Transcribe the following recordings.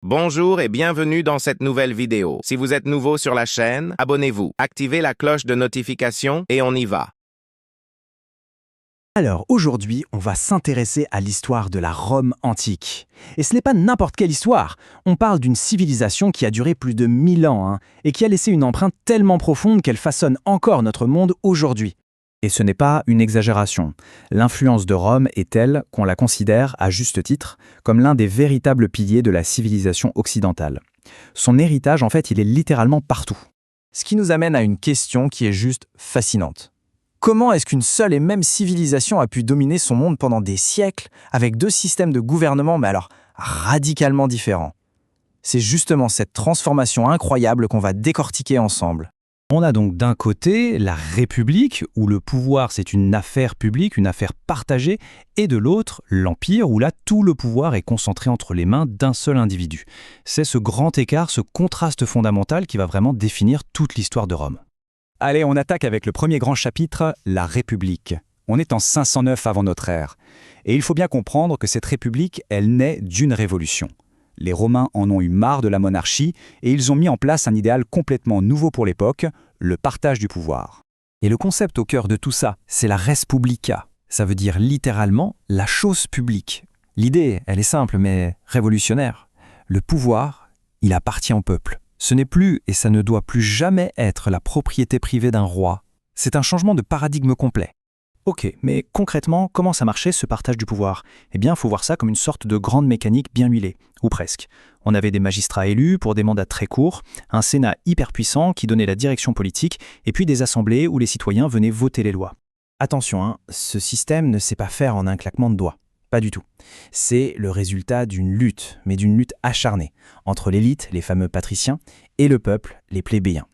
Bonjour et bienvenue dans cette nouvelle vidéo. Si vous êtes nouveau sur la chaîne, abonnez-vous, activez la cloche de notification et on y va. Alors aujourd'hui, on va s'intéresser à l'histoire de la Rome antique. Et ce n'est pas n'importe quelle histoire. On parle d'une civilisation qui a duré plus de 1000 ans et qui a laissé une empreinte tellement profonde qu'elle façonne encore notre monde aujourd'hui. Et ce n'est pas une exagération. L'influence de Rome est telle qu'on la considère, à juste titre, comme l'un des véritables piliers de la civilisation occidentale. Son héritage, en fait, il est littéralement partout. Ce qui nous amène à une question qui est juste fascinante. Comment est-ce qu'une seule et même civilisation a pu dominer son monde pendant des siècles avec deux systèmes de gouvernement, mais alors radicalement différents? C'est justement cette transformation incroyable qu'on va décortiquer ensemble. On a donc d'un côté la République, où le pouvoir c'est une affaire publique, une affaire partagée, et de l'autre l'Empire, où là tout le pouvoir est concentré entre les mains d'un seul individu. C'est ce grand écart, ce contraste fondamental qui va vraiment définir toute l'histoire de Rome. Allez, on attaque avec le premier grand chapitre, la République. On est en 509 avant notre ère. Et il faut bien comprendre que cette République, elle naît d'une révolution. Les Romains en ont eu marre de la monarchie et ils ont mis en place un idéal complètement nouveau pour l'époque, le partage du pouvoir. Et le concept au cœur de tout ça, c'est la res publica. Ça veut dire littéralement la chose publique. L'idée, elle est simple mais révolutionnaire. Le pouvoir, il appartient au peuple. Ce n'est plus et ça ne doit plus jamais être la propriété privée d'un roi. C'est un changement de paradigme complet. Ok, mais concrètement, comment ça marchait ce partage du pouvoir? Eh bien, il faut voir ça comme une sorte de grande mécanique bien huilée, ou presque. On avait des magistrats élus pour des mandats très courts, un Sénat hyper puissant qui donnait la direction politique, et puis des assemblées où les citoyens venaient voter les lois. Attention, ce système ne sait pas faire en un claquement de doigts. Pas du tout. C'est le résultat d'une lutte, mais d'une lutte acharnée, entre l'élite, les fameux patriciens, et le peuple, les plébéiens.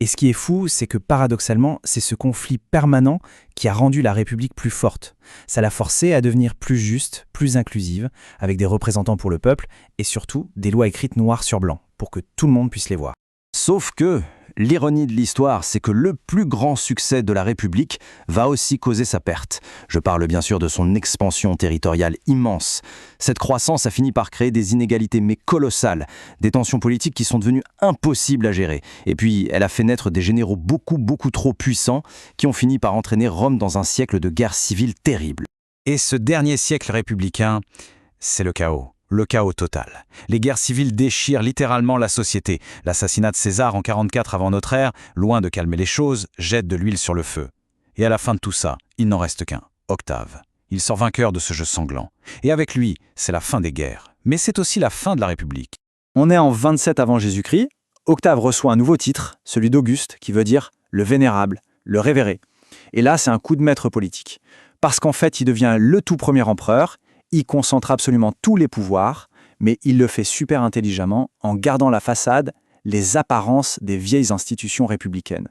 Et ce qui est fou, c'est que paradoxalement, c'est ce conflit permanent qui a rendu la République plus forte. Ça l'a forcée à devenir plus juste, plus inclusive, avec des représentants pour le peuple et surtout des lois écrites noir sur blanc, pour que tout le monde puisse les voir. Sauf que l'ironie de l'histoire, c'est que le plus grand succès de la République va aussi causer sa perte. Je parle bien sûr de son expansion territoriale immense. Cette croissance a fini par créer des inégalités mais colossales, des tensions politiques qui sont devenues impossibles à gérer. Et puis, elle a fait naître des généraux beaucoup trop puissants qui ont fini par entraîner Rome dans un siècle de guerre civile terrible. Et ce dernier siècle républicain, c'est le chaos. Le chaos total. Les guerres civiles déchirent littéralement la société. L'assassinat de César en 44 avant notre ère, loin de calmer les choses, jette de l'huile sur le feu. Et à la fin de tout ça, il n'en reste qu'un, Octave. Il sort vainqueur de ce jeu sanglant. Et avec lui, c'est la fin des guerres. Mais c'est aussi la fin de la République. On est en 27 avant Jésus-Christ. Octave reçoit un nouveau titre, celui d'Auguste, qui veut dire le vénérable, le révéré. Et là, c'est un coup de maître politique. Parce qu'en fait, il devient le tout premier empereur. Il concentre absolument tous les pouvoirs, mais il le fait super intelligemment en gardant la façade, les apparences des vieilles institutions républicaines.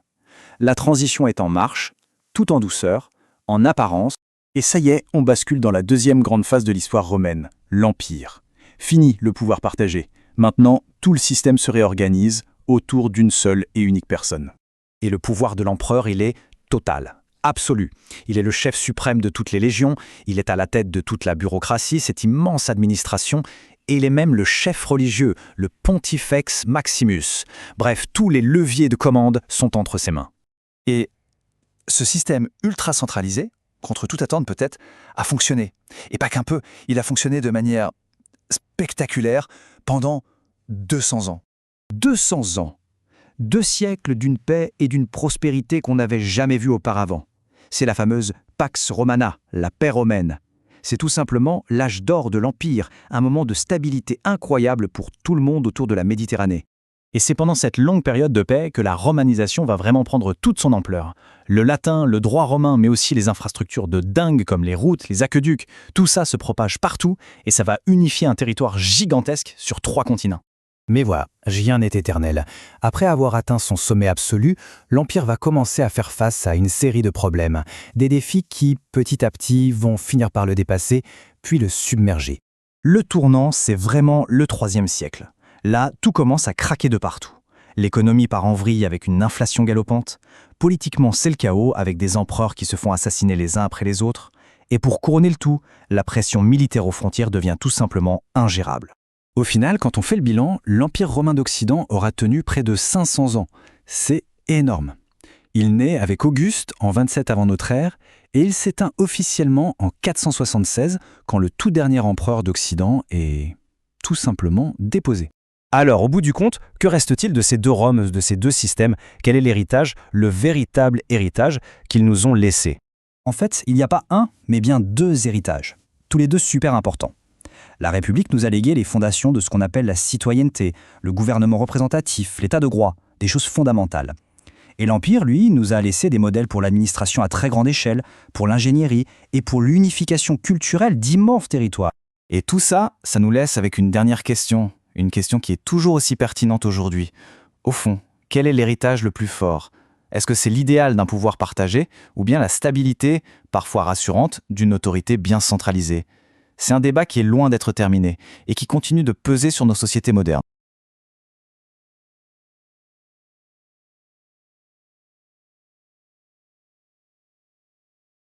La transition est en marche, tout en douceur, en apparence, et ça y est, on bascule dans la deuxième grande phase de l'histoire romaine, l'Empire. Fini le pouvoir partagé. Maintenant, tout le système se réorganise autour d'une seule et unique personne. Et le pouvoir de l'empereur, il est total. Absolu. Il est le chef suprême de toutes les légions, il est à la tête de toute la bureaucratie, cette immense administration, et il est même le chef religieux, le Pontifex Maximus. Bref, tous les leviers de commande sont entre ses mains. Et ce système ultra centralisé, contre toute attente peut-être, a fonctionné. Et pas qu'un peu, il a fonctionné de manière spectaculaire pendant 200 ans. 200 ans. 2 siècles d'une paix et d'une prospérité qu'on n'avait jamais vue auparavant. C'est la fameuse Pax Romana, la paix romaine. C'est tout simplement l'âge d'or de l'Empire, un moment de stabilité incroyable pour tout le monde autour de la Méditerranée. Et c'est pendant cette longue période de paix que la romanisation va vraiment prendre toute son ampleur. Le latin, le droit romain, mais aussi les infrastructures de dingue comme les routes, les aqueducs, tout ça se propage partout et ça va unifier un territoire gigantesque sur 3 continents. Mais voilà, rien n'est éternel. Après avoir atteint son sommet absolu, l'Empire va commencer à faire face à une série de problèmes, des défis qui, petit à petit, vont finir par le dépasser, puis le submerger. Le tournant, c'est vraiment le 3e siècle. Là, tout commence à craquer de partout. L'économie part en vrille avec une inflation galopante. Politiquement, c'est le chaos avec des empereurs qui se font assassiner les uns après les autres. Et pour couronner le tout, la pression militaire aux frontières devient tout simplement ingérable. Au final, quand on fait le bilan, l'Empire romain d'Occident aura tenu près de 500 ans. C'est énorme. Il naît avec Auguste en 27 avant notre ère et il s'éteint officiellement en 476 quand le tout dernier empereur d'Occident est tout simplement déposé. Alors, au bout du compte, que reste-t-il de ces deux Roms, de ces deux systèmes? Quel est l'héritage, le véritable héritage qu'ils nous ont laissé? En fait, il n'y a pas un, mais bien deux héritages, tous les deux super importants. La République nous a légué les fondations de ce qu'on appelle la citoyenneté, le gouvernement représentatif, l'état de droit, des choses fondamentales. Et l'Empire, lui, nous a laissé des modèles pour l'administration à très grande échelle, pour l'ingénierie et pour l'unification culturelle d'immenses territoires. Et tout ça, ça nous laisse avec une dernière question, une question qui est toujours aussi pertinente aujourd'hui. Au fond, quel est l'héritage le plus fort? Est-ce que c'est l'idéal d'un pouvoir partagé ou bien la stabilité, parfois rassurante, d'une autorité bien centralisée? C'est un débat qui est loin d'être terminé et qui continue de peser sur nos sociétés modernes.